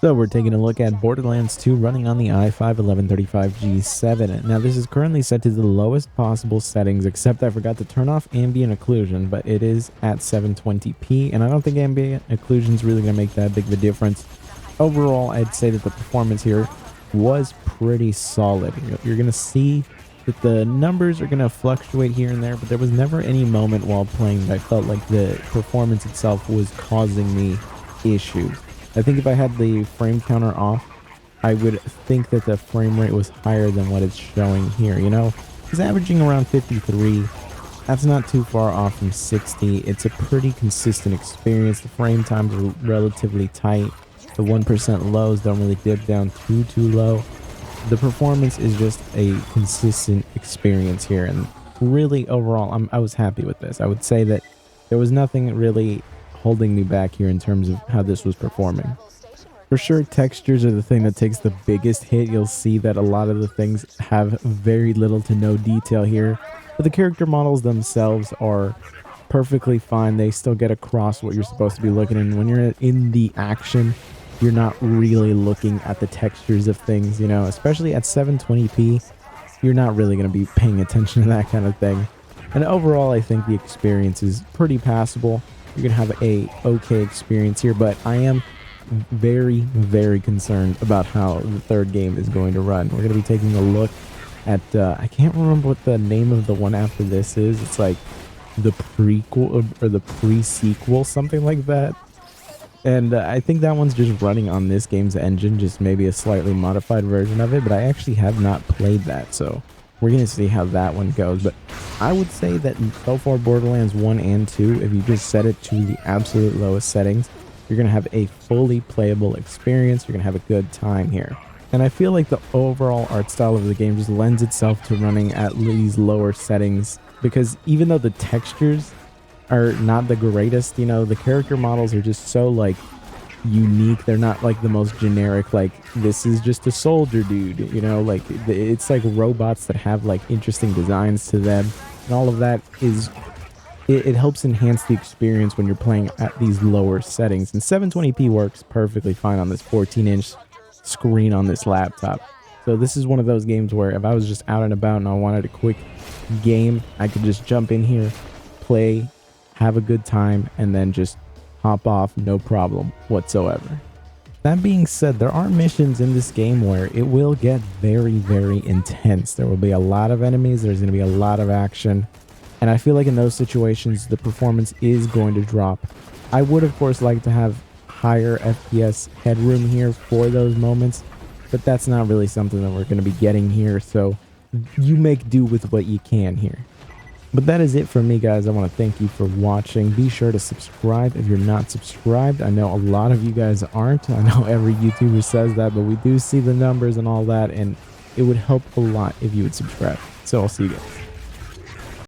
So we're taking a look at Borderlands 2 running on the i5-1135G7. Now this is currently set to the lowest possible settings, except I forgot to turn off ambient occlusion, but it is at 720p, and I don't think ambient occlusion is really going to make that big of a difference. Overall, I'd say that the performance here was pretty solid. You're going to see that the numbers are going to fluctuate here and there, but there was never any moment while playing that I felt like the performance itself was causing me issues. I think if I had the frame counter off, I would think that the frame rate was higher than what it's showing here. It's averaging around 53. That's not too far off from 60. It's a pretty consistent experience. The frame times are relatively tight. The 1% lows don't really dip down too low. The performance is just a consistent experience here, and really overall I was happy with this. I would say that there was nothing really holding me back here in terms of how this was performing. For sure, textures are the thing that takes the biggest hit. You'll see that a lot of the things have very little to no detail here, but the character models themselves are perfectly fine. They still get across what you're supposed to be looking at. When you're in the action, you're not really looking at the textures of things, especially at 720p. You're not really going to be paying attention to that kind of thing. And overall, I think the experience is pretty passable. You're going to have a okay experience here, but I am very concerned about how the third game is going to run. We're going to be taking a look at, I can't remember what the name of the one after this is. It's like the prequel or the pre-sequel, something like that. And I think that one's just running on this game's engine, just maybe a slightly modified version of it, but I actually have not played that, so we're going to see how that one goes. But I would say that so far Borderlands 1 and 2, if you just set it to the absolute lowest settings, you're going to have a fully playable experience. You're going to have a good time here. And I feel like the overall art style of the game just lends itself to running at these lower settings, because even though the textures are not the greatest, the character models are just so unique. They're not like the most generic, like this is just a soldier dude, it's like robots that have like interesting designs to them, and all of that is it helps enhance the experience when you're playing at these lower settings. And 720p works perfectly fine on this 14-inch screen on this laptop. So this is one of those games where if I was just out and about and I wanted a quick game, I could just jump in here, play, have a good time, and then just hop off, no problem whatsoever. That being said, there are missions in this game where it will get very intense. There will be a lot of enemies, there's going to be a lot of action, and I feel like in those situations the performance is going to drop. I would of course like to have higher FPS headroom here for those moments, but that's not really something that we're going to be getting here, so you make do with what you can here. But that is it for me, guys. I want to thank you for watching. Be sure to subscribe if you're not subscribed. I know a lot of you guys aren't. I know every YouTuber says that, but we do see the numbers and all that, and it would help a lot if you would subscribe. So I'll see you guys.